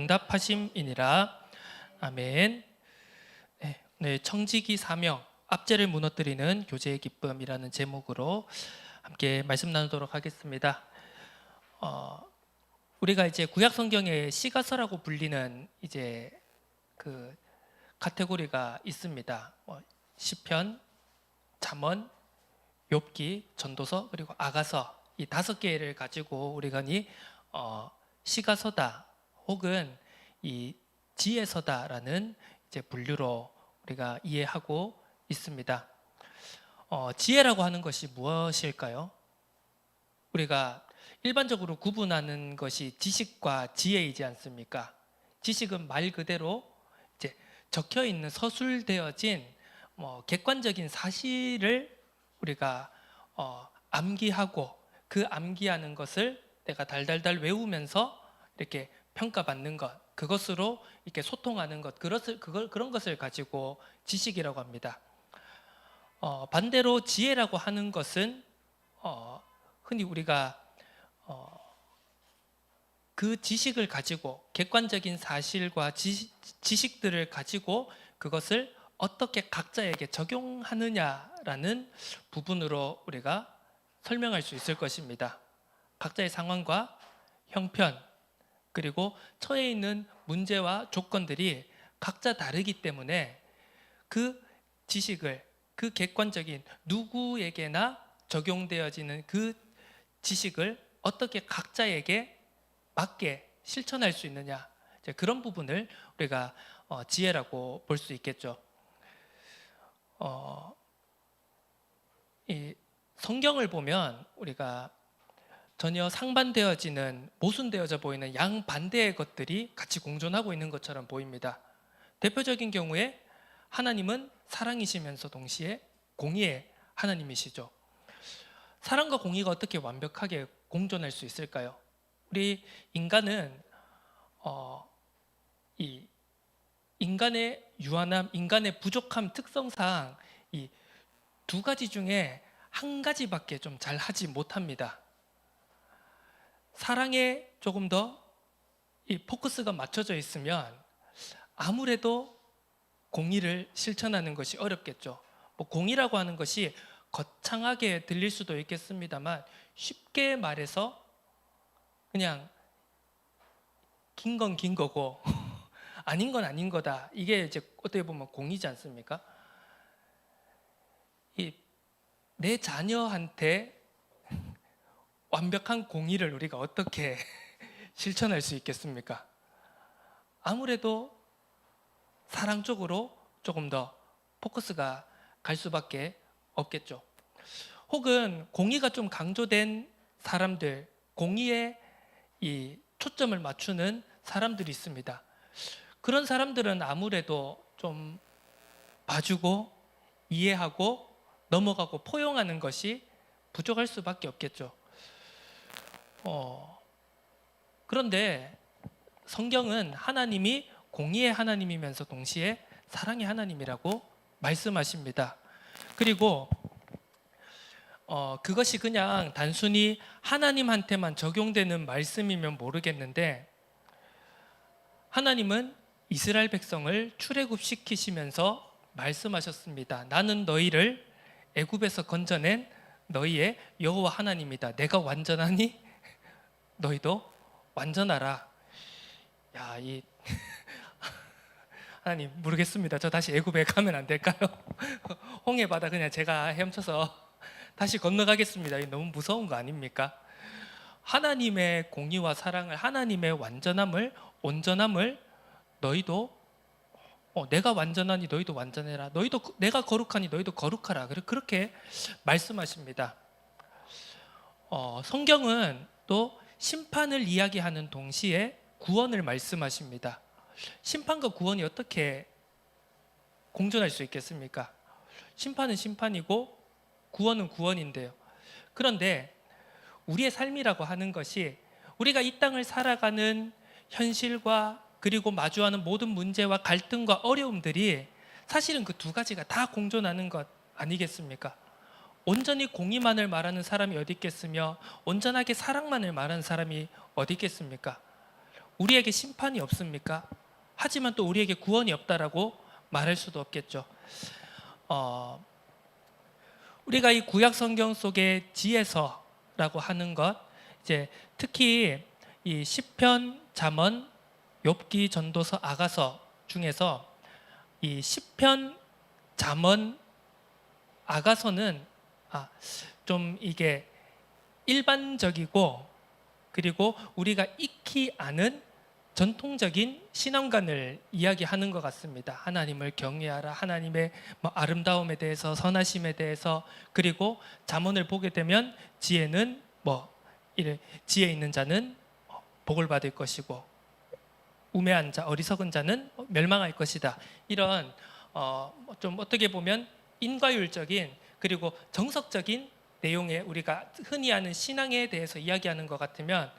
응답하심이니라. 아멘. 네, 청지기 사명, 압제를 무너뜨리는 교제의 기쁨이라는 제목으로 함께 말씀 나누도록 하겠습니다. 우리가 이제 구약 성경에 시가서라고 불리는 이제 그 카테고리가 있습니다. 시편, 잠언, 욥기, 전도서, 그리고 아가서, 이 5개를 가지고 우리가 시가서다 혹은 이 지혜서다라는 이제 분류로 우리가 이해하고 있습니다. 지혜라고 하는 것이 무엇일까요? 우리가 일반적으로 구분하는 것이 지식과 지혜이지 않습니까? 지식은 말 그대로 이제 적혀 있는 서술되어진 객관적인 사실을 우리가 암기하고 그 암기하는 것을 내가 달달달 외우면서 이렇게 평가받는 것, 그것으로 이렇게 소통하는 것, 그런 것을 가지고 지식이라고 합니다. 반대로 지혜라고 하는 것은 흔히 우리가 그 지식을 가지고 객관적인 사실과 지식들을 가지고 그것을 어떻게 각자에게 적용하느냐라는 부분으로 우리가 설명할 수 있을 것입니다. 각자의 상황과 형편, 그리고 처해 있는 문제와 조건들이 각자 다르기 때문에 그 지식을, 그 객관적인 누구에게나 적용되어지는 그 지식을 어떻게 각자에게 맞게 실천할 수 있느냐, 그런 부분을 우리가 지혜라고 볼 수 있겠죠. 이 성경을 보면 우리가 전혀 상반되어지는, 모순되어져 보이는 양반대의 것들이 같이 공존하고 있는 것처럼 보입니다. 대표적인 경우에 하나님은 사랑이시면서 동시에 공의의 하나님이시죠. 사랑과 공의가 어떻게 완벽하게 공존할 수 있을까요? 우리 인간은 이 인간의 유한함, 인간의 부족함 특성상 이 2가지 중에 한 가지밖에 좀 잘 하지 못합니다. 사랑에 조금 더 이 포커스가 맞춰져 있으면 아무래도 공의를 실천하는 것이 어렵겠죠. 공의라고 하는 것이 거창하게 들릴 수도 있겠습니다만 쉽게 말해서 그냥 긴 건 긴 거고 아닌 건 아닌 거다. 이게 이제 어떻게 보면 공의지 않습니까? 내 자녀한테 완벽한 공의를 우리가 어떻게 실천할 수 있겠습니까? 아무래도 사랑 쪽으로 조금 더 포커스가 갈 수밖에 없겠죠. 혹은 공의가 좀 강조된 사람들, 공의에 이 초점을 맞추는 사람들이 있습니다. 그런 사람들은 아무래도 좀 봐주고 이해하고 넘어가고 포용하는 것이 부족할 수밖에 없겠죠. 그런데 성경은 하나님이 공의의 하나님이면서 동시에 사랑의 하나님이라고 말씀하십니다. 그리고 그것이 그냥 단순히 하나님한테만 적용되는 말씀이면 모르겠는데, 하나님은 이스라엘 백성을 출애굽시키시면서 말씀하셨습니다. 나는 너희를 애굽에서 건져낸 너희의 여호와 하나님이다. 내가 완전하니 너희도 완전하라. 하나님, 모르겠습니다. 저 다시 애굽에 가면 안 될까요? 홍해 바다 그냥 제가 헤엄쳐서 다시 건너가겠습니다. 너무 무서운 거 아닙니까? 하나님의 공의와 사랑을, 하나님의 완전함을, 온전함을 너희도 내가 완전하니 너희도 완전해라. 너희도 내가 거룩하니 너희도 거룩하라. 그렇게 말씀하십니다. 성경은 또 심판을 이야기하는 동시에 구원을 말씀하십니다. 심판과 구원이 어떻게 공존할 수 있겠습니까? 심판은 심판이고 구원은 구원인데요. 그런데 우리의 삶이라고 하는 것이 우리가 이 땅을 살아가는 현실과 그리고 마주하는 모든 문제와 갈등과 어려움들이 사실은 그 2가지가 다 공존하는 것 아니겠습니까? 온전히 공의만을 말하는 사람이 어디 있겠으며 온전하게 사랑만을 말하는 사람이 어디 있겠습니까? 우리에게 심판이 없습니까? 하지만 또 우리에게 구원이 없다라고 말할 수도 없겠죠. 우리가 이 구약 성경 속의 지혜서라고 하는 것, 이제 특히 이 시편, 잠언, 욥기, 전도서, 아가서 중에서 이 시편, 잠언, 아가서는 좀 이게 일반적이고 그리고 우리가 익히 아는 전통적인 신앙관을 이야기하는 것 같습니다. 하나님을 경외하라, 하나님의 아름다움에 대해서, 선하심에 대해서, 그리고 잠언을 보게 되면 지혜는 지혜 있는 자는 복을 받을 것이고 우매한 자, 어리석은 자는 멸망할 것이다. 이런 좀 어떻게 보면 인과율적인 그리고 정석적인 내용의 우리가 흔히 아는 신앙에 대해서 이야기하는 것 같으면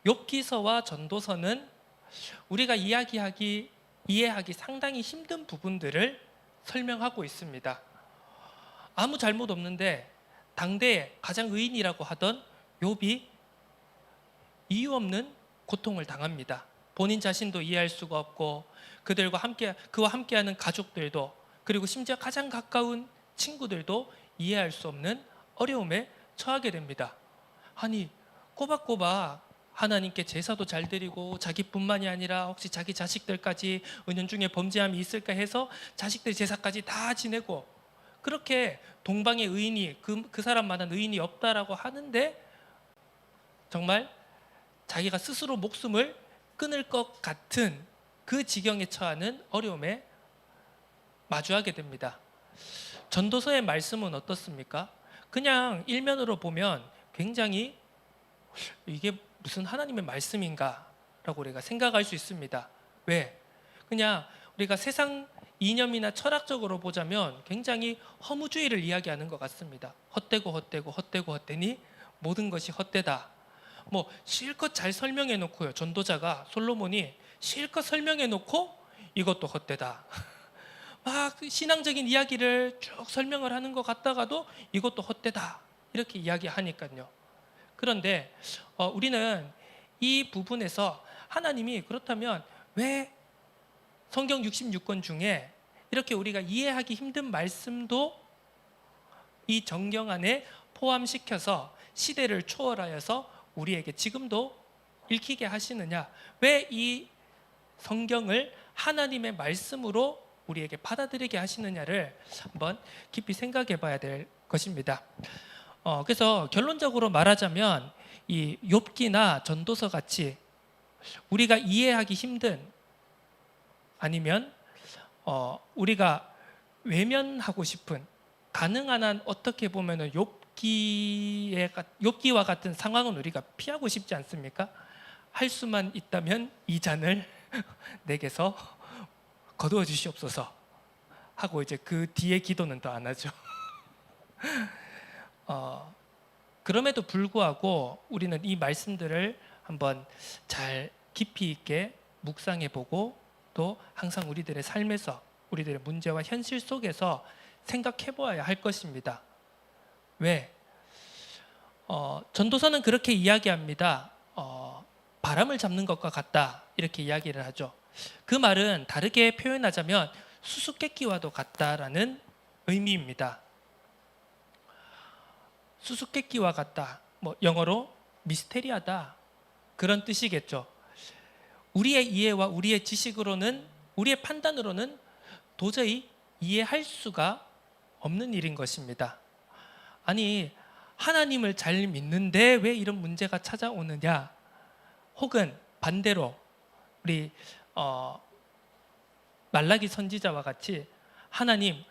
욥기서와 전도서는 우리가 이해하기 상당히 힘든 부분들을 설명하고 있습니다. 아무 잘못 없는데 당대의 가장 의인이라고 하던 욥이 이유 없는 고통을 당합니다. 본인 자신도 이해할 수가 없고 그와 함께하는 가족들도 그리고 심지어 가장 가까운 친구들도 이해할 수 없는 어려움에 처하게 됩니다. 아니 꼬박꼬박 하나님께 제사도 잘 드리고 자기뿐만이 아니라 혹시 자기 자식들까지 은연중에 범죄함이 있을까 해서 자식들 제사까지 다 지내고 그렇게 동방의 의인이 그 사람만한 의인이 없다라고 하는데 정말 자기가 스스로 목숨을 끊을 것 같은 그 지경에 처하는 어려움에 마주하게 됩니다. 전도서의 말씀은 어떻습니까? 그냥 일면으로 보면 굉장히 이게 무슨 하나님의 말씀인가 라고 우리가 생각할 수 있습니다. 왜? 그냥 우리가 세상 이념이나 철학적으로 보자면 굉장히 허무주의를 이야기하는 것 같습니다. 헛되니 모든 것이 헛되다. 실컷 잘 설명해 놓고요. 전도자가 솔로몬이 실컷 설명해 놓고 이것도 헛되다. 막 신앙적인 이야기를 쭉 설명을 하는 것 같다가도 이것도 헛되다. 이렇게 이야기하니까요. 그런데 우리는 이 부분에서 하나님이 그렇다면 왜 성경 66권 중에 이렇게 우리가 이해하기 힘든 말씀도 이 정경 안에 포함시켜서 시대를 초월하여서 우리에게 지금도 읽히게 하시느냐? 왜 이 성경을 하나님의 말씀으로 우리에게 받아들이게 하시느냐를 한번 깊이 생각해 봐야 될 것입니다. 그래서 결론적으로 말하자면 이 욥기나 전도서 같이 우리가 이해하기 힘든 아니면 우리가 외면하고 싶은 가능한 한 어떻게 보면은 욥기와 같은 상황은 우리가 피하고 싶지 않습니까? 할 수만 있다면 이 잔을 내게서 거두어 주시옵소서 하고 이제 그 뒤에 기도는 더 안 하죠. 그럼에도 불구하고 우리는 이 말씀들을 한번 잘 깊이 있게 묵상해 보고 또 항상 우리들의 삶에서 우리들의 문제와 현실 속에서 생각해 보아야 할 것입니다. 왜? 전도서는 그렇게 이야기합니다. 바람을 잡는 것과 같다 이렇게 이야기를 하죠. 그 말은 다르게 표현하자면 수수께끼와도 같다라는 의미입니다. 수수께끼와 같다. 영어로 미스테리하다. 그런 뜻이겠죠. 우리의 이해와 우리의 지식으로는 우리의 판단으로는 도저히 이해할 수가 없는 일인 것입니다. 아니 하나님을 잘 믿는데 왜 이런 문제가 찾아오느냐? 혹은 반대로 우리 말라기 선지자와 같이 하나님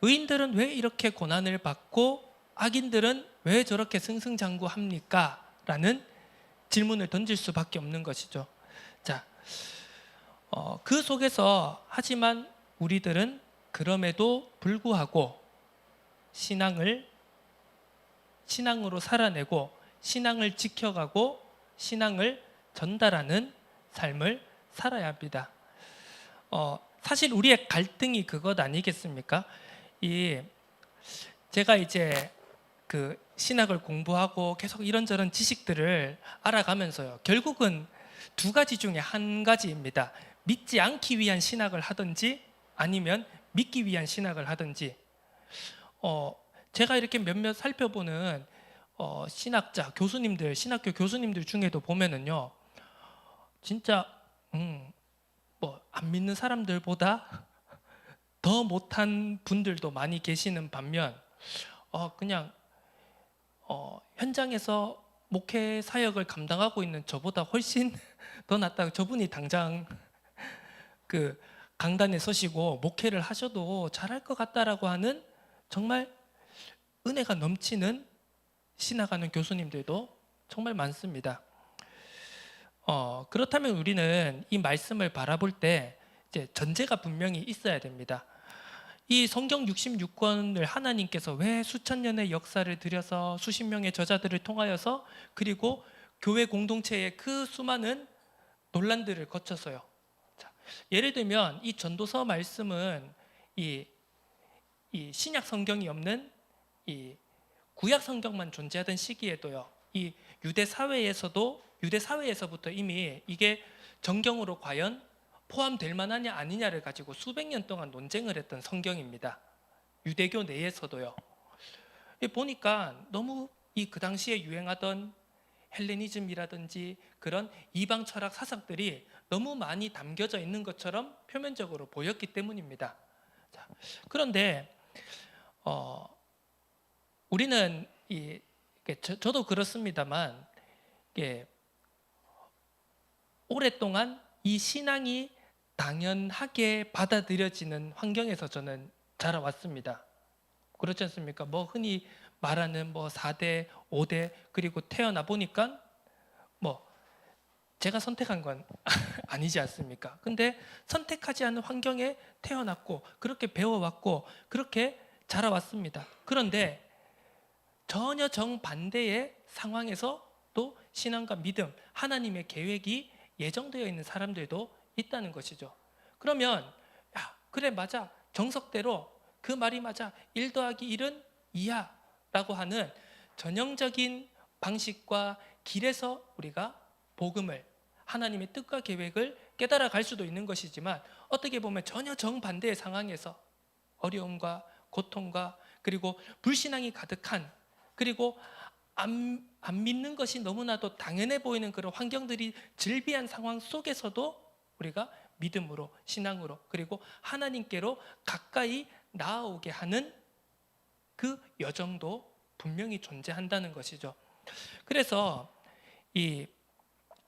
의인들은 왜 이렇게 고난을 받고 악인들은 왜 저렇게 승승장구합니까? 라는 질문을 던질 수밖에 없는 것이죠. 자, 그 속에서 하지만 우리들은 그럼에도 불구하고 신앙으로 살아내고 신앙을 지켜가고 신앙을 전달하는 삶을 살아야 합니다. 사실 우리의 갈등이 그것 아니겠습니까? 제가 이제 그 신학을 공부하고 계속 이런저런 지식들을 알아가면서요. 결국은 두 가지 중에 한 가지입니다. 믿지 않기 위한 신학을 하든지 아니면 믿기 위한 신학을 하든지. 제가 이렇게 몇몇 살펴보는 신학자, 교수님들, 신학교 교수님들 중에도 보면은요, 진짜 뭐 안 믿는 사람들보다 더 못한 분들도 많이 계시는 반면, 그냥 현장에서 목회 사역을 감당하고 있는 저보다 훨씬 더 낫다. 저분이 당장 그 강단에 서시고 목회를 하셔도 잘할 것 같다라고 하는 정말 은혜가 넘치는 신학하는 교수님들도 정말 많습니다. 그렇다면 우리는 이 말씀을 바라볼 때 이제 전제가 분명히 있어야 됩니다. 이 성경 66권을 하나님께서 왜 수천 년의 역사를 들여서 수십 명의 저자들을 통하여서 그리고 교회 공동체의 그 수많은 논란들을 거쳐서요. 자, 예를 들면 이 전도서 말씀은 이 신약 성경이 없는 이 구약 성경만 존재하던 시기에도요. 이 유대 사회에서부터 이미 이게 정경으로 과연 포함될 만하냐 아니냐를 가지고 수백 년 동안 논쟁을 했던 성경입니다. 유대교 내에서도요. 보니까 너무 그 당시에 유행하던 헬레니즘이라든지 그런 이방 철학 사상들이 너무 많이 담겨져 있는 것처럼 표면적으로 보였기 때문입니다. 자, 그런데 우리는 저도 그렇습니다만 오랫동안 이 신앙이 당연하게 받아들여지는 환경에서 저는 자라왔습니다. 그렇지 않습니까? 뭐 흔히 말하는 뭐 4대, 5대 그리고 태어나 보니까 뭐 제가 선택한 건 아니지 않습니까? 근데 선택하지 않은 환경에 태어났고 그렇게 배워왔고 그렇게 자라왔습니다. 그런데 전혀 정반대의 상황에서 또 신앙과 믿음, 하나님의 계획이 예정되어 있는 사람들도 있다는 것이죠. 그러면 그래 맞아, 정석대로 그 말이 맞아, 1 더하기 1은 2야 라고 하는 전형적인 방식과 길에서 우리가 복음을, 하나님의 뜻과 계획을 깨달아 갈 수도 있는 것이지만 어떻게 보면 전혀 정반대의 상황에서 어려움과 고통과 그리고 불신앙이 가득한, 그리고 안 믿는 것이 너무나도 당연해 보이는 그런 환경들이 즐비한 상황 속에서도 우리가 믿음으로, 신앙으로, 그리고 하나님께로 가까이 나아오게 하는 그 여정도 분명히 존재한다는 것이죠. 그래서 이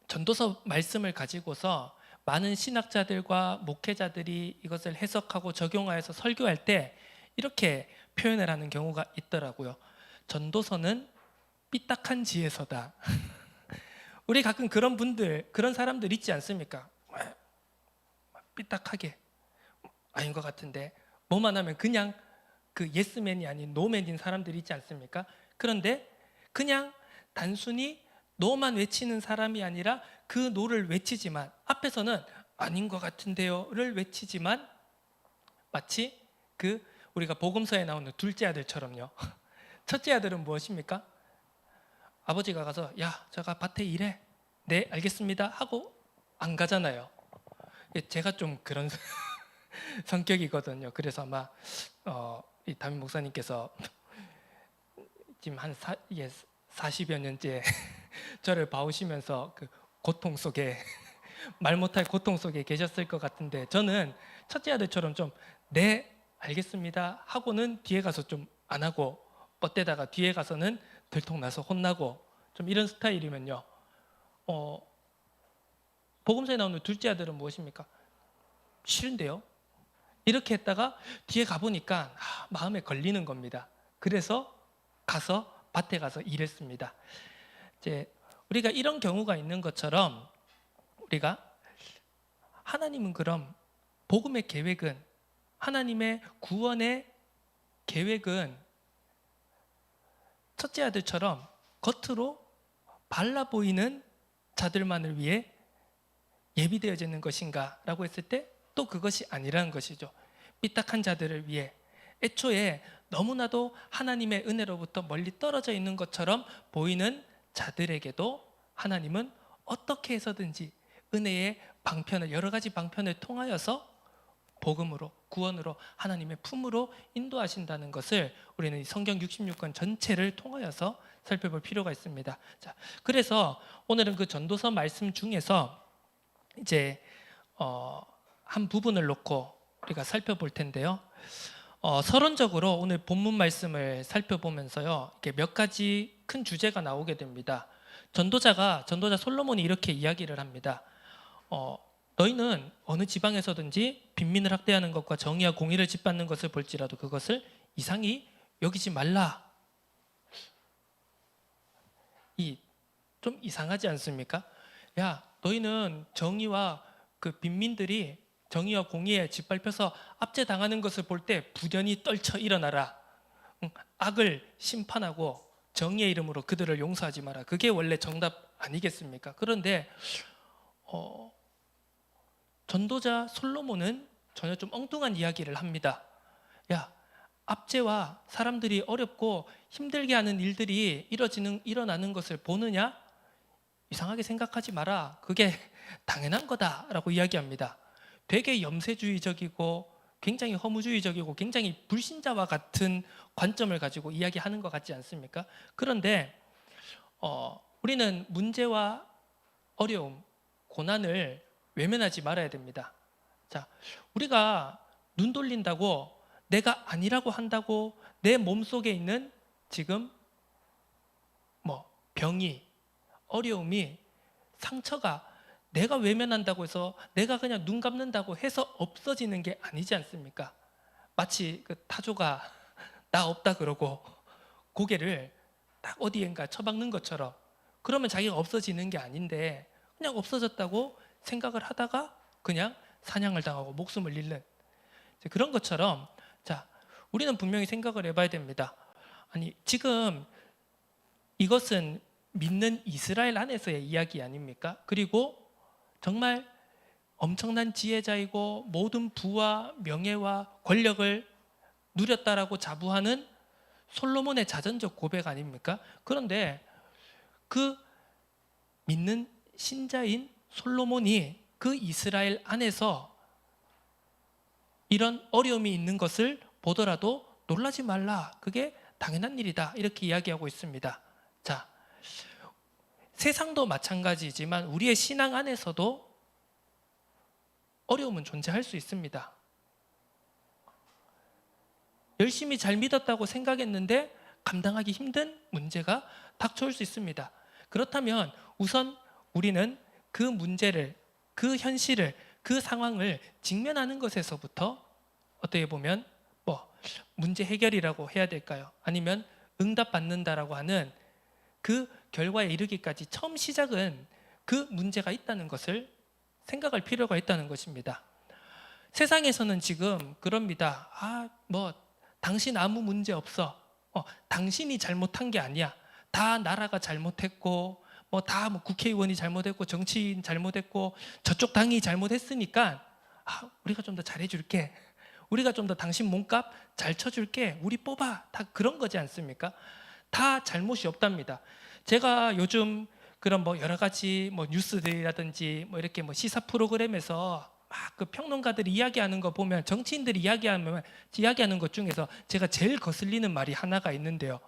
전도서 말씀을 가지고서 많은 신학자들과 목회자들이 이것을 해석하고 적용하여서 설교할 때 이렇게 표현을 하는 경우가 있더라고요. 전도서는 삐딱한 지혜서다. 우리 가끔 그런 사람들 있지 않습니까? 삐딱하게 아닌 것 같은데 뭐만 하면 그냥 그 예스맨이 아닌 노맨인 사람들이 있지 않습니까? 그런데 그냥 단순히 노만 외치는 사람이 아니라 그 노를 외치지만 앞에서는 아닌 것 같은데요를 외치지만 마치 우리가 복음서에 나오는 둘째 아들처럼요. 첫째 아들은 무엇입니까? 아버지가 가서 야, 저가 밭에 일해. 네, 알겠습니다 하고 안 가잖아요. 제가 좀 그런 성격이거든요. 그래서 아마 이 담임 목사님께서 지금 한 40여 년째 저를 봐오시면서 그 고통 속에 말 못할 고통 속에 계셨을 것 같은데 저는 첫째 아들처럼 좀 네, 알겠습니다 하고는 뒤에 가서 좀 안 하고 뻗대다가 뒤에 가서는 들통나서 혼나고 좀 이런 스타일이면요. 복음서에 나오는 둘째 아들은 무엇입니까? 싫은데요? 이렇게 했다가 뒤에 가보니까 마음에 걸리는 겁니다. 그래서 밭에 가서 일했습니다. 이제 우리가 이런 경우가 있는 것처럼 우리가 하나님은 그럼 복음의 계획은, 하나님의 구원의 계획은 첫째 아들처럼 겉으로 발라 보이는 자들만을 위해 예비되어져 있는 것인가? 라고 했을 때 또 그것이 아니라는 것이죠. 삐딱한 자들을 위해 애초에 너무나도 하나님의 은혜로부터 멀리 떨어져 있는 것처럼 보이는 자들에게도 하나님은 어떻게 해서든지 은혜의 방편을, 여러 가지 방편을 통하여서 복음으로, 구원으로, 하나님의 품으로 인도하신다는 것을 우리는 이 성경 66권 전체를 통하여서 살펴볼 필요가 있습니다. 자, 그래서 오늘은 그 전도서 말씀 중에서 이제 한 부분을 놓고 우리가 살펴볼 텐데요. 서론적으로 오늘 본문 말씀을 살펴보면서요, 이렇게 몇 가지 큰 주제가 나오게 됩니다. 전도자 솔로몬이 이렇게 이야기를 합니다. 너희는 어느 지방에서든지 빈민을 학대하는 것과 정의와 공의를 짓밟는 것을 볼지라도 그것을 이상히 여기지 말라. 좀 이상하지 않습니까? 야, 너희는 정의와 그 빈민들이 정의와 공의에 짓밟혀서 압제당하는 것을 볼 때 부련히 떨쳐 일어나라. 악을 심판하고 정의의 이름으로 그들을 용서하지 마라. 그게 원래 정답 아니겠습니까? 그런데 전도자 솔로몬은 전혀 좀 엉뚱한 이야기를 합니다. 야, 압제와 사람들이 어렵고 힘들게 하는 일들이 일어나는 것을 보느냐? 이상하게 생각하지 마라. 그게 당연한 거다라고 이야기합니다. 되게 염세주의적이고 굉장히 허무주의적이고 굉장히 불신자와 같은 관점을 가지고 이야기하는 것 같지 않습니까? 그런데 우리는 문제와 어려움, 고난을 외면하지 말아야 됩니다. 자, 우리가 눈 돌린다고 내가 아니라고 한다고 내 몸속에 있는 지금 병이, 어려움이, 상처가 내가 외면한다고 해서 내가 그냥 눈 감는다고 해서 없어지는 게 아니지 않습니까? 마치 그 타조가 나 없다 그러고 고개를 딱 어디엔가 처박는 것처럼, 그러면 자기가 없어지는 게 아닌데 그냥 없어졌다고 생각을 하다가 그냥 사냥을 당하고 목숨을 잃는 그런 것처럼, 자, 우리는 분명히 생각을 해봐야 됩니다. 아니, 지금 이것은 믿는 이스라엘 안에서의 이야기 아닙니까? 그리고 정말 엄청난 지혜자이고 모든 부와 명예와 권력을 누렸다라고 자부하는 솔로몬의 자전적 고백 아닙니까? 그런데 그 믿는 신자인 솔로몬이 그 이스라엘 안에서 이런 어려움이 있는 것을 보더라도 놀라지 말라. 그게 당연한 일이다. 이렇게 이야기하고 있습니다. 자, 세상도 마찬가지지만 우리의 신앙 안에서도 어려움은 존재할 수 있습니다. 열심히 잘 믿었다고 생각했는데 감당하기 힘든 문제가 닥쳐올 수 있습니다. 그렇다면 우선 우리는 그 문제를, 그 현실을, 그 상황을 직면하는 것에서부터 어떻게 보면 문제 해결이라고 해야 될까요? 아니면 응답받는다라고 하는 그 결과에 이르기까지 처음 시작은 그 문제가 있다는 것을 생각할 필요가 있다는 것입니다. 세상에서는 지금 그럽니다. 당신 아무 문제 없어. 당신이 잘못한 게 아니야. 다 나라가 잘못했고, 다 국회의원이 잘못했고, 정치인 잘못했고, 저쪽 당이 잘못했으니까 우리가 좀 더 잘해줄게. 우리가 좀 더 당신 몸값 잘 쳐줄게. 우리 뽑아. 다 그런 거지 않습니까? 다 잘못이 없답니다. 제가 요즘 그런 여러 가지 뉴스들이라든지 이렇게 시사 프로그램에서 막 그 평론가들이 이야기하는 거 보면, 정치인들이 이야기하는 것 중에서 제가 제일 거슬리는 말이 하나가 있는데요.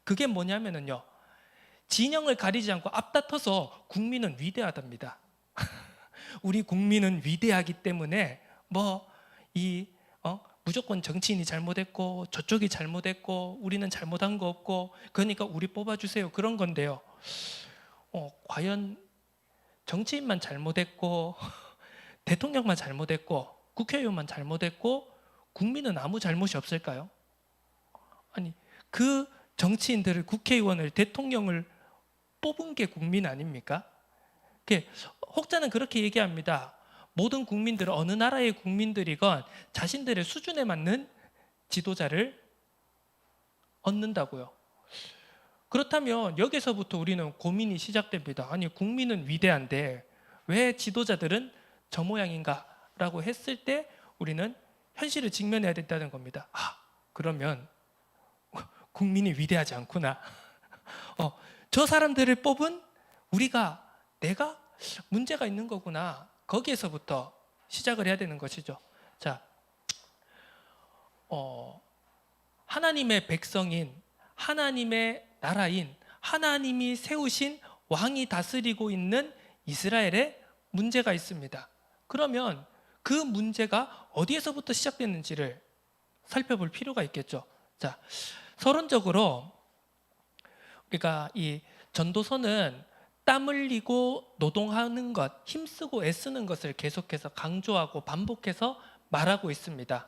그게 뭐냐면은요, 진영을 가리지 않고 앞다퉈서 국민은 위대하답니다. 우리 국민은 위대하기 때문에 무조건 정치인이 잘못했고 저쪽이 잘못했고 우리는 잘못한 거 없고 그러니까 우리 뽑아주세요, 그런 건데요. 과연 정치인만 잘못했고 대통령만 잘못했고 국회의원만 잘못했고 국민은 아무 잘못이 없을까요? 아니, 그 정치인들을, 국회의원을, 대통령을 뽑은 게 국민 아닙니까? 혹자는 그렇게 얘기합니다. 모든 국민들은, 어느 나라의 국민들이건 자신들의 수준에 맞는 지도자를 얻는다고요. 그렇다면 여기서부터 우리는 고민이 시작됩니다. 아니, 국민은 위대한데 왜 지도자들은 저 모양인가? 라고 했을 때 우리는 현실을 직면해야 된다는 겁니다. 그러면 국민이 위대하지 않구나. 저 사람들을 뽑은 내가 문제가 있는 거구나. 거기에서부터 시작을 해야 되는 것이죠. 자, 하나님의 백성인, 하나님의 나라인, 하나님이 세우신 왕이 다스리고 있는 이스라엘에 문제가 있습니다. 그러면 그 문제가 어디에서부터 시작됐는지를 살펴볼 필요가 있겠죠. 자, 서론적으로 우리가 이 전도서는 땀 흘리고 노동하는 것, 힘쓰고 애쓰는 것을 계속해서 강조하고 반복해서 말하고 있습니다.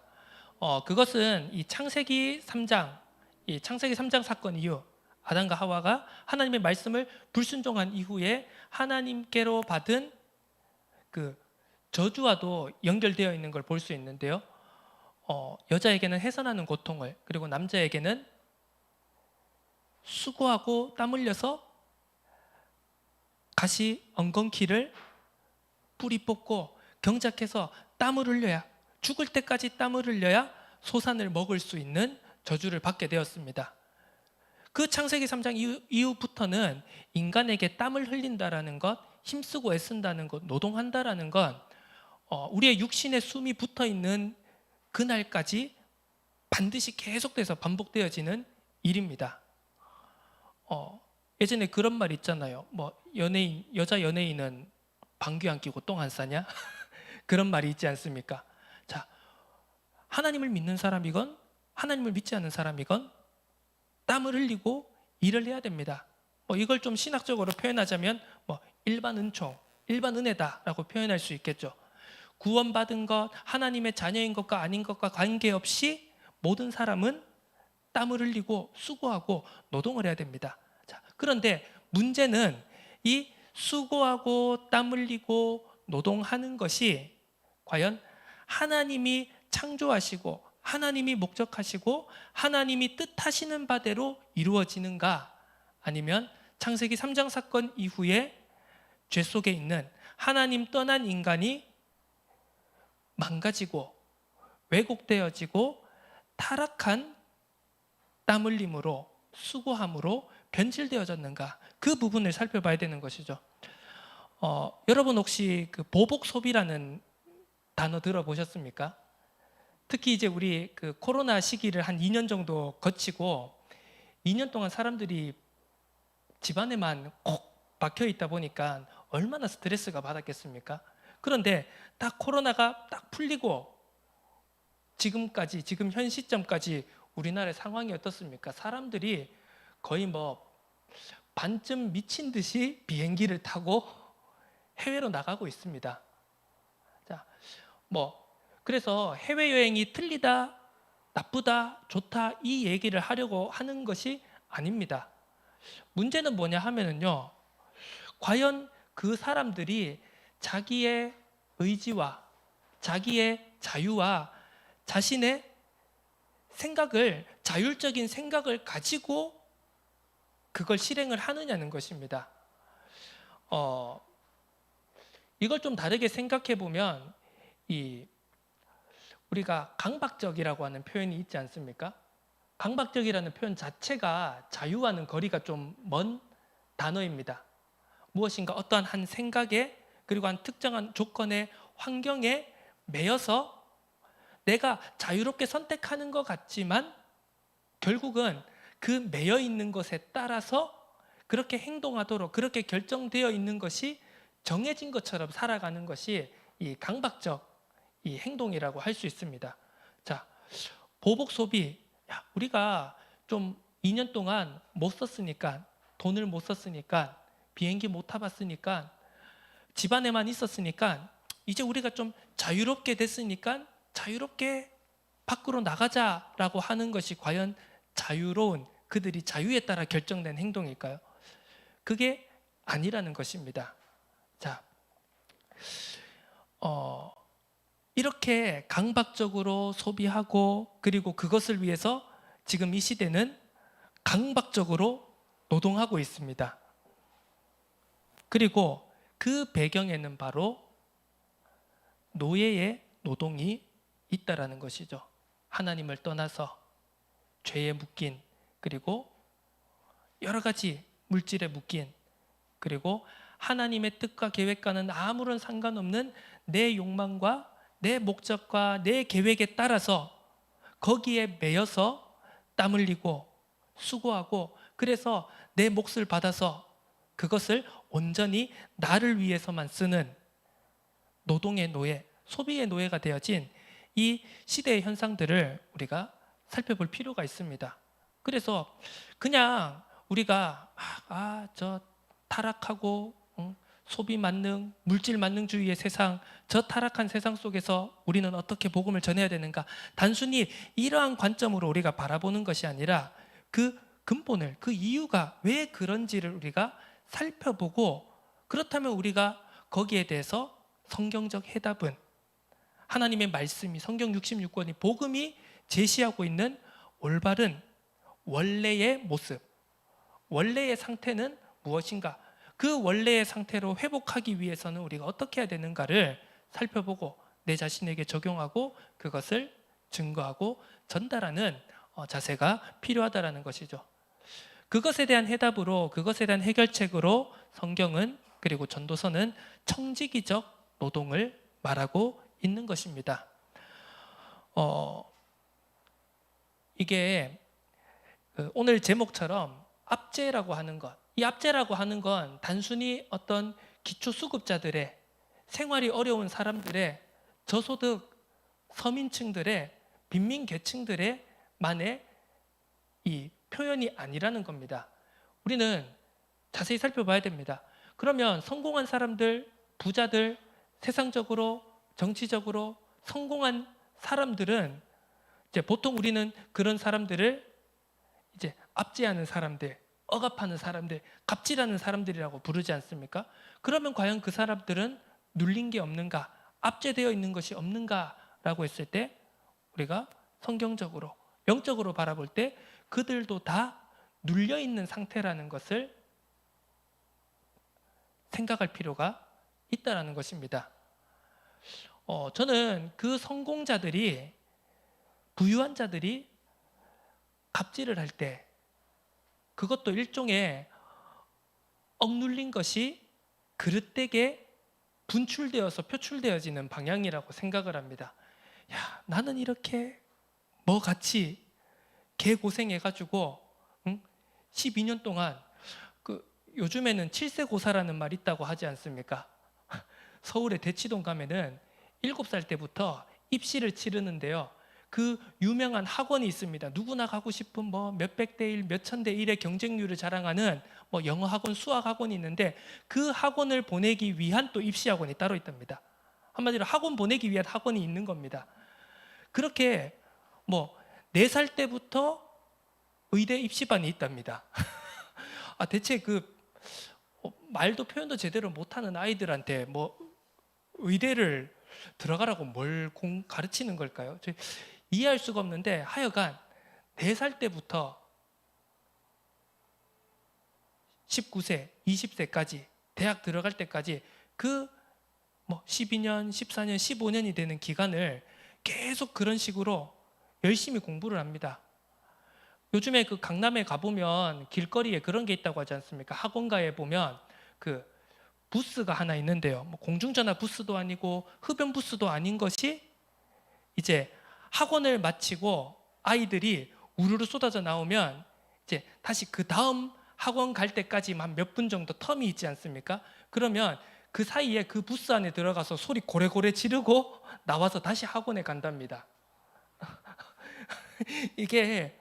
그것은 이 창세기 3장 사건 이후 아담과 하와가 하나님의 말씀을 불순종한 이후에 하나님께로 받은 그 저주와도 연결되어 있는 걸 볼 수 있는데요. 여자에게는 해산하는 고통을, 그리고 남자에게는 수고하고 땀 흘려서 가시 엉겅퀴를 뿌리 뽑고 경작해서 땀을 흘려야, 죽을 때까지 땀을 흘려야 소산을 먹을 수 있는 저주를 받게 되었습니다. 그 창세기 3장 이후부터는 인간에게 땀을 흘린다라는 것, 힘쓰고 애쓴다는 것, 노동한다라는 건 우리의 육신에 숨이 붙어 있는 그날까지 반드시 계속돼서 반복되어지는 일입니다. 예전에 그런 말 있잖아요. 여자 연예인은 방귀 안 뀌고 똥 안 싸냐? 그런 말이 있지 않습니까? 자, 하나님을 믿는 사람이건 하나님을 믿지 않는 사람이건 땀을 흘리고 일을 해야 됩니다. 이걸 좀 신학적으로 표현하자면 일반 은총, 일반 은혜다라고 표현할 수 있겠죠. 구원받은 것, 하나님의 자녀인 것과 아닌 것과 관계없이 모든 사람은 땀을 흘리고 수고하고 노동을 해야 됩니다. 자, 그런데 문제는 이 수고하고 땀 흘리고 노동하는 것이 과연 하나님이 창조하시고 하나님이 목적하시고 하나님이 뜻하시는 바대로 이루어지는가, 아니면 창세기 3장 사건 이후에 죄 속에 있는 하나님 떠난 인간이 망가지고 왜곡되어지고 타락한 땀 흘림으로 수고함으로 변질되어졌는가, 그 부분을 살펴봐야 되는 것이죠. 여러분 혹시 그 보복 소비라는 단어 들어보셨습니까? 특히 이제 우리 그 코로나 시기를 한 2년 정도 거치고 2년 동안 사람들이 집안에만 콕 박혀 있다 보니까 얼마나 스트레스가 받았겠습니까? 그런데 딱 코로나가 딱 풀리고 지금 현 시점까지 우리나라의 상황이 어떻습니까? 사람들이 거의 반쯤 미친 듯이 비행기를 타고 해외로 나가고 있습니다. 자, 그래서 해외여행이 틀리다, 나쁘다, 좋다 이 얘기를 하려고 하는 것이 아닙니다. 문제는 뭐냐 하면은요, 과연 그 사람들이 자기의 의지와 자기의 자유와 자신의 생각을, 자율적인 생각을 가지고 그걸 실행을 하느냐는 것입니다. 이걸 좀 다르게 생각해 보면 우리가 강박적이라고 하는 표현이 있지 않습니까? 강박적이라는 표현 자체가 자유와는 거리가 좀 먼 단어입니다. 무엇인가 어떠한 한 생각에, 그리고 한 특정한 조건의 환경에 매여서 내가 자유롭게 선택하는 것 같지만 결국은 그 매여 있는 것에 따라서 그렇게 행동하도록, 그렇게 결정되어 있는 것이 정해진 것처럼 살아가는 것이 이 강박적 이 행동이라고 할 수 있습니다. 자, 보복 소비. 우리가 좀 2년 동안 못 썼으니까, 돈을 못 썼으니까, 비행기 못 타봤으니까, 집안에만 있었으니까, 이제 우리가 좀 자유롭게 됐으니까 자유롭게 밖으로 나가자라고 하는 것이 과연 자유로운, 그들이 자유에 따라 결정된 행동일까요? 그게 아니라는 것입니다. 자, 이렇게 강박적으로 소비하고, 그리고 그것을 위해서 지금 이 시대는 강박적으로 노동하고 있습니다. 그리고 그 배경에는 바로 노예의 노동이 있다라는 것이죠. 하나님을 떠나서 죄에 묶인, 그리고 여러 가지 물질에 묶인, 그리고 하나님의 뜻과 계획과는 아무런 상관없는 내 욕망과 내 목적과 내 계획에 따라서 거기에 매여서 땀 흘리고 수고하고, 그래서 내 몫을 받아서 그것을 온전히 나를 위해서만 쓰는 노동의 노예, 소비의 노예가 되어진 이 시대의 현상들을 우리가 살펴볼 필요가 있습니다. 그래서 그냥 우리가 저 타락하고 소비 만능, 물질 만능주의의 세상, 저 타락한 세상 속에서 우리는 어떻게 복음을 전해야 되는가, 단순히 이러한 관점으로 우리가 바라보는 것이 아니라 그 근본을, 그 이유가 왜 그런지를 우리가 살펴보고, 그렇다면 우리가 거기에 대해서 성경적 해답은 하나님의 말씀이, 성경 66권이, 복음이 제시하고 있는 올바른 원래의 모습, 원래의 상태는 무엇인가, 그 원래의 상태로 회복하기 위해서는 우리가 어떻게 해야 되는가를 살펴보고 내 자신에게 적용하고 그것을 증거하고 전달하는 자세가 필요하다라는 것이죠. 그것에 대한 해답으로, 그것에 대한 해결책으로 성경은, 그리고 전도서는 청지기적 노동을 말하고 있는 것입니다. 이게 오늘 제목처럼 압제라고 하는 것, 이 압제라고 하는 건 단순히 어떤 기초수급자들의, 생활이 어려운 사람들의, 저소득 서민층들의, 빈민계층들의 만의 이 표현이 아니라는 겁니다. 우리는 자세히 살펴봐야 됩니다. 그러면 성공한 사람들, 부자들, 세상적으로, 정치적으로 성공한 사람들은 이제 보통 우리는 그런 사람들을 이제 압제하는 사람들, 억압하는 사람들, 갑질하는 사람들이라고 부르지 않습니까? 그러면 과연 그 사람들은 눌린 게 없는가, 압제되어 있는 것이 없는가라고 했을 때 우리가 성경적으로, 영적으로 바라볼 때 그들도 다 눌려 있는 상태라는 것을 생각할 필요가 있다라는 것입니다. 저는 그 성공자들이, 부유한 자들이 갑질을 할 때 그것도 일종의 억눌린 것이 그릇되게 분출되어서 표출되어지는 방향이라고 생각을 합니다. 야, 나는 이렇게 같이 개고생해가지고 12년 동안, 요즘에는 7세 고사라는 말 있다고 하지 않습니까? 서울의 대치동 가면은 7살 때부터 입시를 치르는데요, 그 유명한 학원이 있습니다. 누구나 가고 싶은 몇백 대 1, 몇천 대 1의 경쟁률을 자랑하는 영어 학원, 수학 학원이 있는데, 그 학원을 보내기 위한 또 입시 학원이 따로 있답니다. 한마디로 학원 보내기 위한 학원이 있는 겁니다. 그렇게 4살 때부터 의대 입시반이 있답니다. 대체 말도 표현도 제대로 못하는 아이들한테 의대를 들어가라고 뭘 가르치는 걸까요? 이해할 수가 없는데, 하여간 4살 때부터 19세, 20세까지 대학 들어갈 때까지 12년, 14년, 15년이 되는 기간을 계속 그런 식으로 열심히 공부를 합니다. 요즘에 강남에 가보면 길거리에 그런 게 있다고 하지 않습니까? 학원가에 보면 부스가 하나 있는데요, 공중전화 부스도 아니고 흡연 부스도 아닌 것이, 이제 학원을 마치고 아이들이 우르르 쏟아져 나오면 이제 다시 그 다음 학원 갈 때까지만 몇 분 정도 텀이 있지 않습니까? 그러면 그 사이에 그 부스 안에 들어가서 소리 고래고래 지르고 나와서 다시 학원에 간답니다. 이게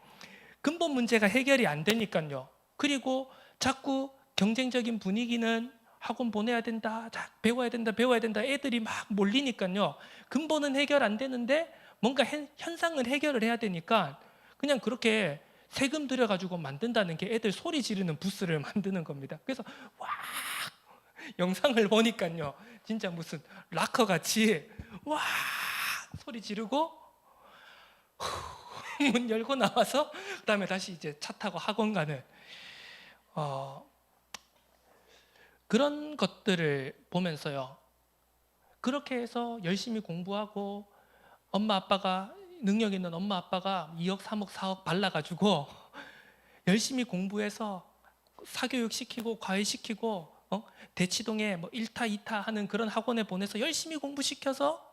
근본 문제가 해결이 안 되니까요. 그리고 자꾸 경쟁적인 분위기는 학원 보내야 된다, 배워야 된다, 배워야 된다, 애들이 막 몰리니까요. 근본은 해결 안 되는데 뭔가 현상을 해결을 해야 되니까 그냥 그렇게 세금 들여가지고 만든다는 게 애들 소리 지르는 부스를 만드는 겁니다. 그래서 와, 영상을 보니까요, 진짜 무슨 락커 같이 와 소리 지르고 문 열고 나와서 그다음에 다시 이제 차 타고 학원 가는 그런 것들을 보면서요, 그렇게 해서 열심히 공부하고 엄마 아빠가, 능력 있는 엄마 아빠가 2억, 3억, 4억 발라가지고 열심히 공부해서 사교육 시키고 과외 시키고 대치동에 뭐 1타, 2타 하는 그런 학원에 보내서 열심히 공부시켜서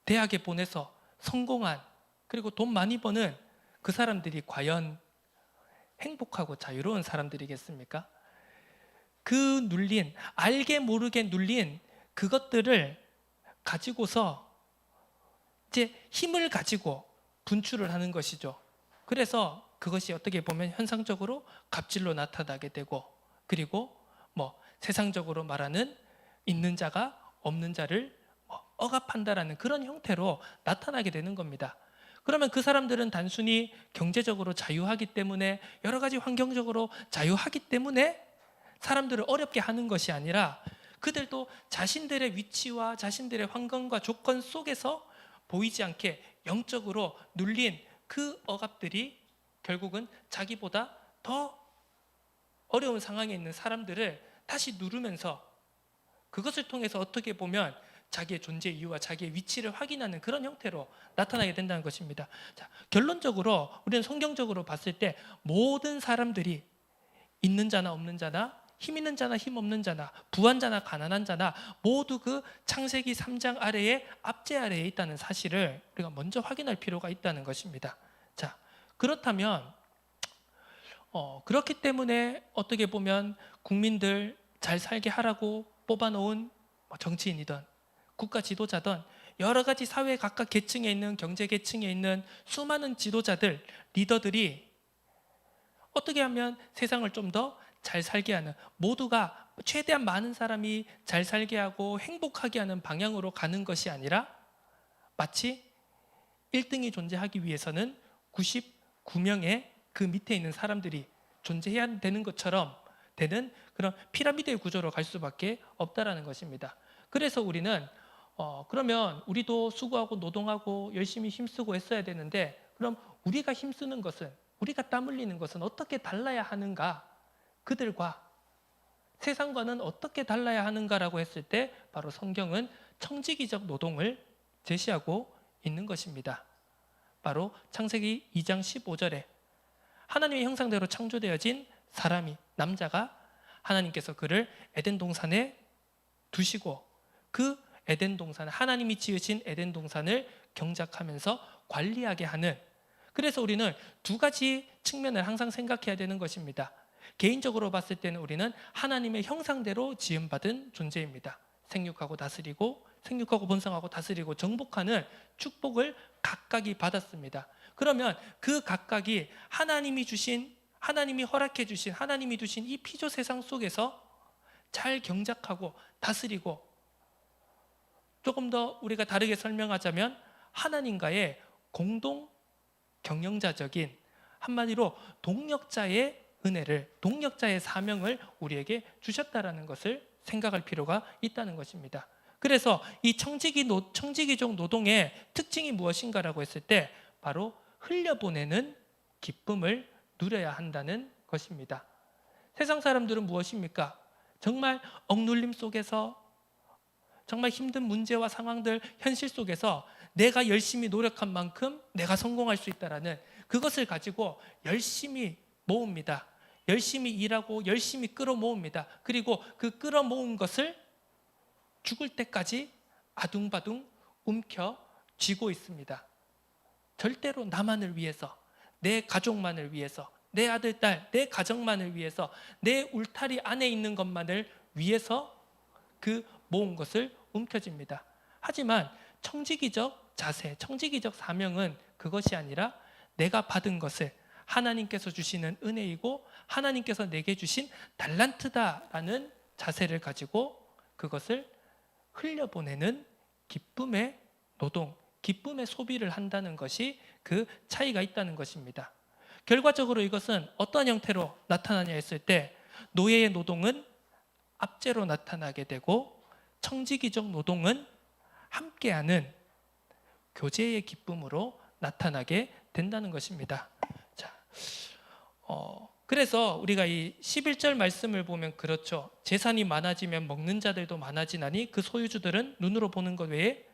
대학에 보내서 성공한, 그리고 돈 많이 버는 그 사람들이 과연 행복하고 자유로운 사람들이겠습니까? 그 눌린, 알게 모르게 눌린 그것들을 가지고서 이제 힘을 가지고 분출을 하는 것이죠. 그래서 그것이 어떻게 보면 현상적으로 갑질로 나타나게 되고, 그리고 뭐 세상적으로 말하는 있는 자가 없는 자를 억압한다라는 그런 형태로 나타나게 되는 겁니다. 그러면 그 사람들은 단순히 경제적으로 자유하기 때문에, 여러 가지 환경적으로 자유하기 때문에 사람들을 어렵게 하는 것이 아니라, 그들도 자신들의 위치와 자신들의 환경과 조건 속에서 보이지 않게 영적으로 눌린 그 억압들이 결국은 자기보다 더 어려운 상황에 있는 사람들을 다시 누르면서, 그것을 통해서 어떻게 보면 자기의 존재 이유와 자기의 위치를 확인하는 그런 형태로 나타나게 된다는 것입니다. 자, 결론적으로 우리는 성경적으로 봤을 때 모든 사람들이 있는 자나 없는 자나, 힘 있는 자나 힘 없는 자나, 부한 자나 가난한 자나 모두 그 창세기 3장 아래에, 압제 아래에 있다는 사실을 우리가 먼저 확인할 필요가 있다는 것입니다. 자, 그렇다면 그렇기 때문에 어떻게 보면 국민들 잘 살게 하라고 뽑아놓은 정치인이든 국가 지도자든 여러 가지 사회 각각 계층에 있는, 경제 계층에 있는 수많은 지도자들, 리더들이 어떻게 하면 세상을 좀 더 잘 살게 하는, 모두가 최대한 많은 사람이 잘 살게 하고 행복하게 하는 방향으로 가는 것이 아니라, 마치 1등이 존재하기 위해서는 99명의 그 밑에 있는 사람들이 존재해야 되는 것처럼 되는 그런 피라미드의 구조로 갈 수밖에 없다라는 것입니다. 그래서 우리는 그러면 우리도 수고하고 노동하고 열심히 힘쓰고 했어야 되는데, 그럼 우리가 힘쓰는 것은, 우리가 땀 흘리는 것은 어떻게 달라야 하는가? 그들과 세상과는 어떻게 달라야 하는가라고 했을 때, 바로 성경은 청지기적 노동을 제시하고 있는 것입니다. 바로 창세기 2장 15절에 하나님의 형상대로 창조되어진 사람이, 남자가, 하나님께서 그를 에덴 동산에 두시고 그 에덴 동산, 하나님이 지으신 에덴 동산을 경작하면서 관리하게 하는, 그래서 우리는 두 가지 측면을 항상 생각해야 되는 것입니다. 개인적으로 봤을 때는 우리는 하나님의 형상대로 지음받은 존재입니다. 생육하고 다스리고, 생육하고 번성하고 다스리고 정복하는 축복을 각각이 받았습니다. 그러면 그 각각이 하나님이 주신, 하나님이 허락해 주신, 하나님이 두신 이 피조 세상 속에서 잘 경작하고 다스리고, 조금 더 우리가 다르게 설명하자면 하나님과의 공동 경영자적인, 한마디로 동력자의 은혜를, 동력자의 사명을 우리에게 주셨다라는 것을 생각할 필요가 있다는 것입니다. 그래서 이 청지기적 노동의 특징이 무엇인가라고 했을 때, 바로 흘려보내는 기쁨을 누려야 한다는 것입니다. 세상 사람들은 무엇입니까? 정말 억눌림 속에서, 정말 힘든 문제와 상황들, 현실 속에서 내가 열심히 노력한 만큼 내가 성공할 수 있다라는 그것을 가지고 열심히 모읍니다. 열심히 일하고 열심히 끌어모읍니다. 그리고 그 끌어모은 것을 죽을 때까지 아둥바둥 움켜쥐고 있습니다. 절대로 나만을 위해서, 내 가족만을 위해서, 내 아들, 딸, 내 가정만을 위해서, 내 울타리 안에 있는 것만을 위해서 그 모은 것을 움켜쥡니다. 하지만 청지기적 자세, 청지기적 사명은 그것이 아니라 내가 받은 것을 하나님께서 주시는 은혜이고 하나님께서 내게 주신 달란트다라는 자세를 가지고 그것을 흘려보내는 기쁨의 노동, 기쁨의 소비를 한다는 것이 그 차이가 있다는 것입니다. 결과적으로 이것은 어떤 형태로 나타나냐 했을 때, 노예의 노동은 압제로 나타나게 되고 청지기적 노동은 함께하는 교제의 기쁨으로 나타나게 된다는 것입니다. 자, 그래서 우리가 이 11절 말씀을 보면 그렇죠. 재산이 많아지면 먹는 자들도 많아지나니 그 소유주들은 눈으로 보는 것 외에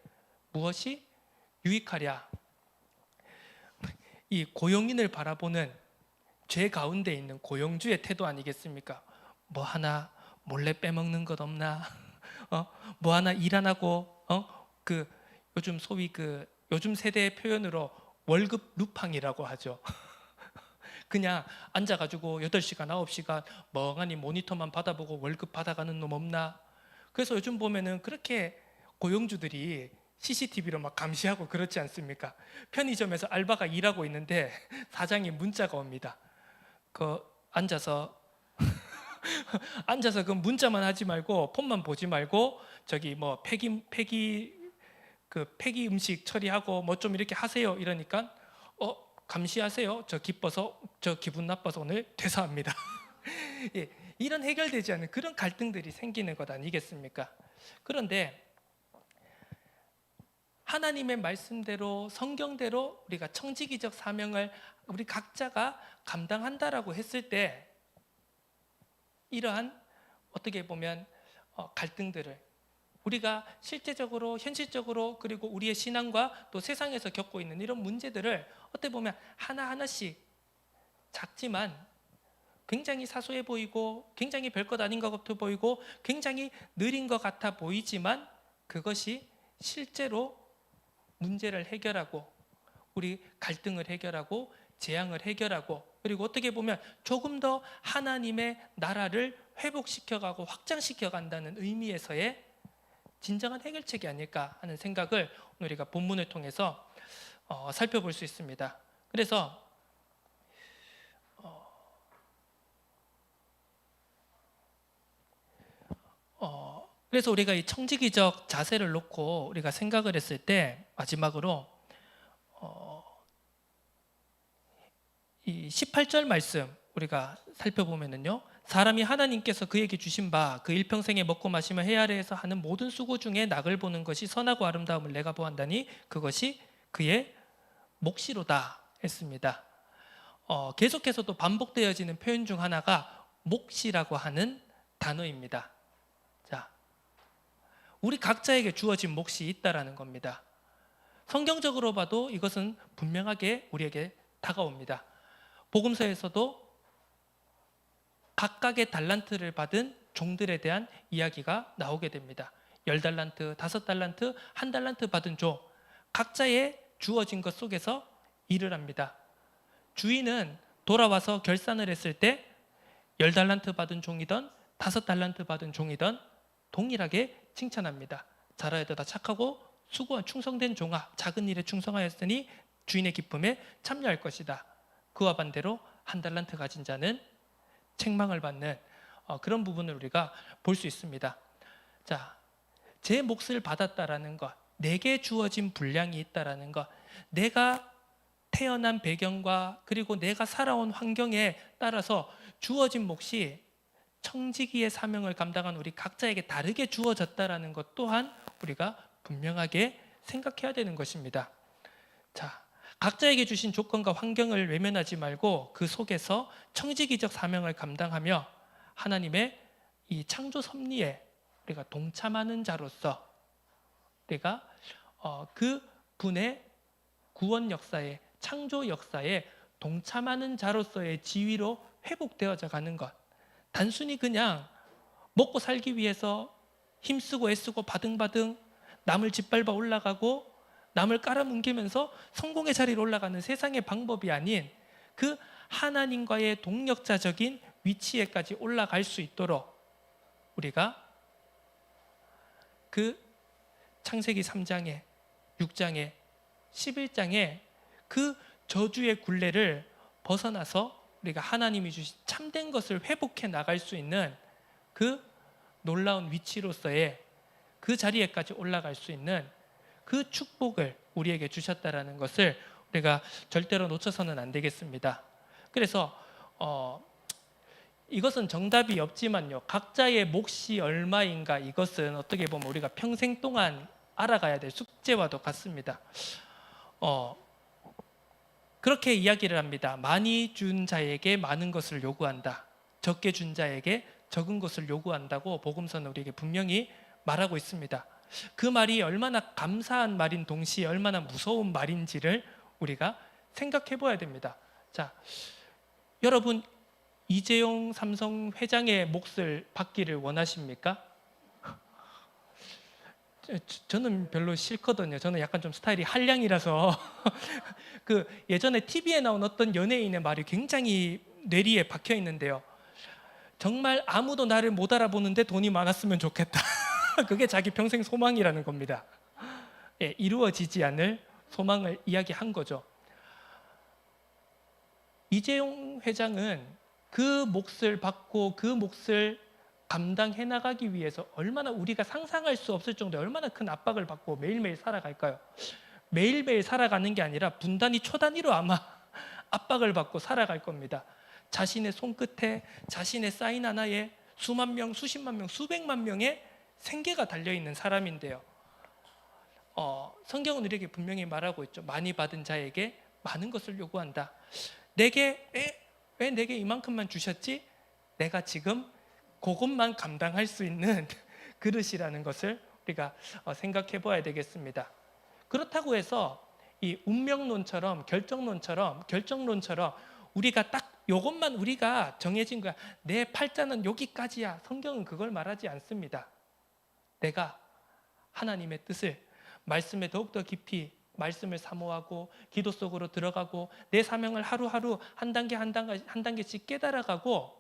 무엇이 유익하랴. 이 고용인을 바라보는 죄 가운데 있는 고용주의 태도 아니겠습니까? 뭐 하나 몰래 빼먹는 것 없나? 뭐 하나 일 안 하고 그 요즘 소위 그 요즘 세대의 표현으로 월급 루팡이라고 하죠. 그냥 앉아가지고 8시간, 9시간 멍하니 모니터만 받아보고 월급 받아가는 놈 없나? 그래서 요즘 보면은 그렇게 고용주들이 CCTV로 막 감시하고 그렇지 않습니까? 편의점에서 알바가 일하고 있는데 사장이 문자가 옵니다. 그 앉아서 그 문자만 하지 말고 폰만 보지 말고 저기 뭐 폐기 음식 처리하고 뭐 좀 이렇게 하세요. 이러니까 감시하세요. 저 기분 나빠서 오늘 퇴사합니다. 예, 이런 해결되지 않는 그런 갈등들이 생기는 것 아니겠습니까? 그런데 하나님의 말씀대로 성경대로 우리가 청지기적 사명을 우리 각자가 감당한다라고 했을 때 이러한 어떻게 보면 갈등들을 우리가 실제적으로 현실적으로 그리고 우리의 신앙과 또 세상에서 겪고 있는 이런 문제들을 어떻게 보면 하나하나씩 작지만 굉장히 사소해 보이고 굉장히 별것 아닌 것 같아 보이고 굉장히 느린 것 같아 보이지만 그것이 실제로 문제를 해결하고 우리 갈등을 해결하고 재앙을 해결하고 그리고 어떻게 보면 조금 더 하나님의 나라를 회복시켜가고 확장시켜 간다는 의미에서의 진정한 해결책이 아닐까 하는 생각을 오늘 우리가 본문을 통해서 살펴볼 수 있습니다. 그래서 우리가 이 청지기적 자세를 놓고 우리가 생각을 했을 때 마지막으로 이 18절 말씀 우리가 살펴보면은요, 사람이 하나님께서 그에게 주신 바 그 일평생에 먹고 마시며 해 아래에서 하는 모든 수고 중에 낙을 보는 것이 선하고 아름다움을 내가 보았다니 그것이 그의 몫이로다 했습니다. 계속해서 또 반복되어지는 표현 중 하나가 몫이라고 하는 단어입니다. 자, 우리 각자에게 주어진 몫이 있다라는 겁니다. 성경적으로 봐도 이것은 분명하게 우리에게 다가옵니다. 복음서에서도 각각의 달란트를 받은 종들에 대한 이야기가 나오게 됩니다. 10달란트, 5달란트, 1달란트 받은 종, 각자의 주어진 것 속에서 일을 합니다. 주인은 돌아와서 결산을 했을 때 10달란트 받은 종이든 5달란트 받은 종이든 동일하게 칭찬합니다. 잘하여도 다 착하고 수고한 충성된 종아, 작은 일에 충성하였으니 주인의 기쁨에 참여할 것이다. 그와 반대로 1달란트 가진 자는 책망을 받는 그런 부분을 우리가 볼 수 있습니다. 자, 제 몫을 받았다라는 것, 내게 주어진 분량이 있다라는 것, 내가 태어난 배경과 그리고 내가 살아온 환경에 따라서 주어진 몫이 청지기의 사명을 감당한 우리 각자에게 다르게 주어졌다라는 것 또한 우리가 분명하게 생각해야 되는 것입니다. 자, 각자에게 주신 조건과 환경을 외면하지 말고 그 속에서 청지기적 사명을 감당하며 하나님의 이 창조 섭리에 우리가 동참하는 자로서 우리가 그 분의 구원 역사에 창조 역사에 동참하는 자로서의 지위로 회복되어져 가는 것, 단순히 그냥 먹고 살기 위해서 힘쓰고 애쓰고 바등바등 남을 짓밟아 올라가고 남을 깔아뭉개면서 성공의 자리로 올라가는 세상의 방법이 아닌 그 하나님과의 동력자적인 위치에까지 올라갈 수 있도록 우리가 그 창세기 3장에 6장에 11장에 그 저주의 굴레를 벗어나서 우리가 하나님이 주신 참된 것을 회복해 나갈 수 있는 그 놀라운 위치로서의 그 자리에까지 올라갈 수 있는 그 축복을 우리에게 주셨다라는 것을 우리가 절대로 놓쳐서는 안 되겠습니다. 그래서 이것은 정답이 없지만요, 각자의 몫이 얼마인가, 이것은 어떻게 보면 우리가 평생 동안 알아가야 될 숙제와도 같습니다. 그렇게 이야기를 합니다. 많이 준 자에게 많은 것을 요구한다, 적게 준 자에게 적은 것을 요구한다고 복음서는 우리에게 분명히 말하고 있습니다. 그 말이 얼마나 감사한 말인 동시에 얼마나 무서운 말인지를 우리가 생각해 봐야 됩니다. 자, 여러분, 이재용 삼성 회장의 몫을 받기를 원하십니까? 저는 별로 싫거든요. 저는 약간 좀 스타일이 한량이라서 그 예전에 TV에 나온 어떤 연예인의 말이 굉장히 뇌리에 박혀 있는데요. 정말 아무도 나를 못 알아보는데 돈이 많았으면 좋겠다. 그게 자기 평생 소망이라는 겁니다. 예, 이루어지지 않을 소망을 이야기한 거죠. 이재용 회장은 그 몫을 받고 그 몫을 감당해 나가기 위해서 얼마나 우리가 상상할 수 없을 정도의 얼마나 큰 압박을 받고 매일매일 살아갈까요? 매일매일 살아가는 게 아니라 분단위 초단위로 아마 압박을 받고 살아갈 겁니다. 자신의 손끝에 자신의 사인 하나에 수만 명, 수십만 명, 수백만 명의 생계가 달려있는 사람인데요. 성경은 우리에게 분명히 말하고 있죠. 많이 받은 자에게 많은 것을 요구한다. 내게 왜 내게 이만큼만 주셨지? 내가 지금 그것만 감당할 수 있는 그릇이라는 것을 우리가 생각해 봐야 되겠습니다. 그렇다고 해서 이 운명론처럼 결정론처럼 우리가 딱 이것만 우리가 정해진 거야. 내 팔자는 여기까지야. 성경은 그걸 말하지 않습니다. 내가 하나님의 뜻을 말씀에 더욱더 깊이 말씀을 사모하고 기도 속으로 들어가고 내 사명을 하루하루 한 단계씩 깨달아가고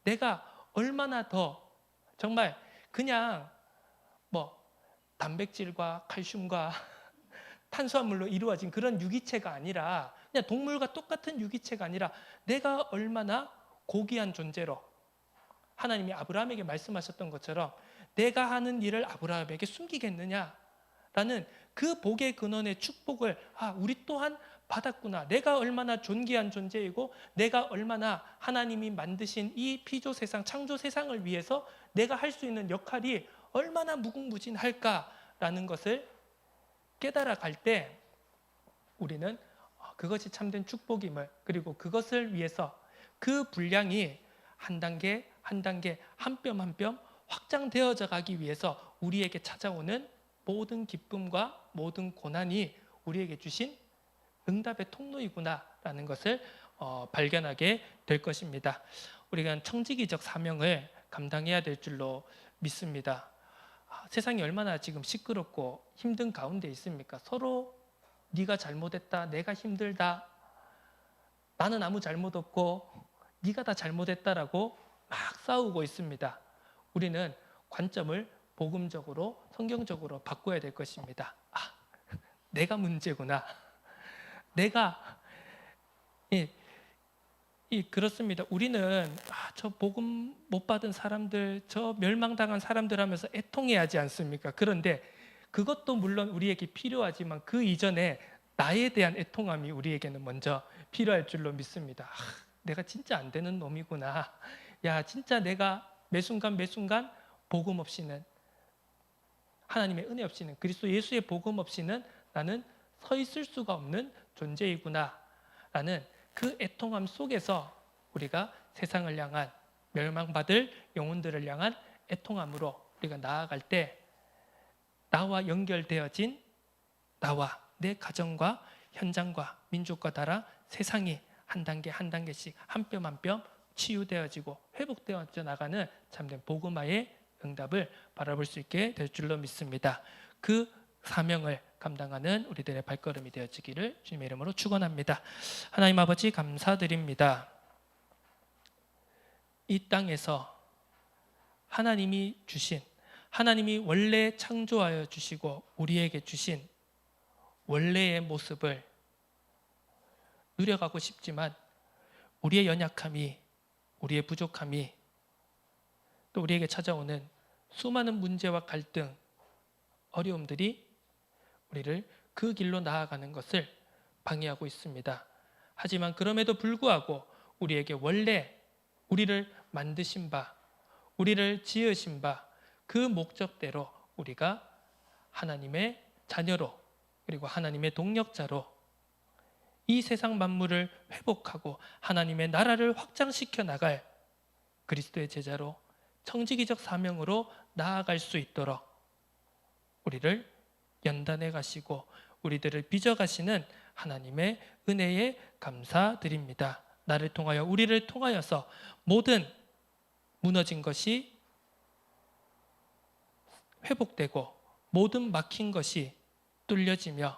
내가 얼마나 더 정말 그냥 뭐 단백질과 칼슘과 탄수화물로 이루어진 그런 유기체가 아니라 그냥 동물과 똑같은 유기체가 아니라 내가 얼마나 고귀한 존재로 하나님이 아브라함에게 말씀하셨던 것처럼 내가 하는 일을 아브라함에게 숨기겠느냐라는 그 복의 근원의 축복을 우리 또한 받았구나. 내가 얼마나 존귀한 존재이고 내가 얼마나 하나님이 만드신 이 피조 세상, 창조 세상을 위해서 내가 할 수 있는 역할이 얼마나 무궁무진할까라는 것을 깨달아 갈 때 우리는 그것이 참된 축복임을, 그리고 그것을 위해서 그 분량이 한 단계 한 단계 한 뼘 한 뼘 확장되어져 가기 위해서 우리에게 찾아오는 모든 기쁨과 모든 고난이 우리에게 주신 응답의 통로이구나라는 것을 발견하게 될 것입니다. 우리가 청지기적 사명을 감당해야 될 줄로 믿습니다. 세상이 얼마나 지금 시끄럽고 힘든 가운데 있습니까? 서로 네가 잘못했다, 내가 힘들다, 나는 아무 잘못 없고 네가 다 잘못했다라고 막 싸우고 있습니다. 우리는 관점을 복음적으로 성경적으로 바꿔야 될 것입니다. 내가 문제구나. 내가 그렇습니다. 우리는 저 복음 못 받은 사람들, 저 멸망당한 사람들 하면서 애통해야지 않습니까? 그런데 그것도 물론 우리에게 필요하지만 그 이전에 나에 대한 애통함이 우리에게는 먼저 필요할 줄로 믿습니다. 내가 진짜 안 되는 놈이구나. 야, 진짜 내가 매 순간 복음 없이는, 하나님의 은혜 없이는, 그리스도 예수의 복음 없이는 나는 서 있을 수가 없는 존재이구나 라는 그 애통함 속에서 우리가 세상을 향한, 멸망받을 영혼들을 향한 애통함으로 우리가 나아갈 때 나와 연결되어진, 나와 내 가정과 현장과 민족과 나라 세상이 한 단계 한 단계씩 한 뼘 한 뼘 치유되어지고 회복되어져 나가는 참된 복음화의 응답을 바라볼 수 있게 될 줄로 믿습니다. 그 사명을 감당하는 우리들의 발걸음이 되어지기를 주님의 이름으로 축원합니다. 하나님 아버지 감사드립니다. 이 땅에서 하나님이 주신, 하나님이 원래 창조하여 주시고 우리에게 주신 원래의 모습을 누려가고 싶지만 우리의 연약함이, 우리의 부족함이, 또 우리에게 찾아오는 수많은 문제와 갈등, 어려움들이 우리를 그 길로 나아가는 것을 방해하고 있습니다. 하지만 그럼에도 불구하고 우리에게 원래 우리를 만드신 바, 우리를 지으신 바, 그 목적대로 우리가 하나님의 자녀로, 그리고 하나님의 동력자로 이 세상 만물을 회복하고 하나님의 나라를 확장시켜 나갈 그리스도의 제자로 청지기적 사명으로 나아갈 수 있도록 우리를 연단해 가시고 우리들을 빚어 가시는 하나님의 은혜에 감사드립니다. 나를 통하여 우리를 통하여서 모든 무너진 것이 회복되고 모든 막힌 것이 뚫려지며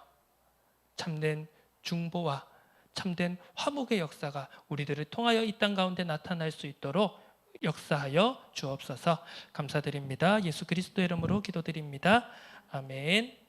참된 중보와 참된 화목의 역사가 우리들을 통하여 이 땅 가운데 나타날 수 있도록 역사하여 주옵소서. 감사드립니다. 예수 그리스도의 이름으로 기도드립니다. 아멘.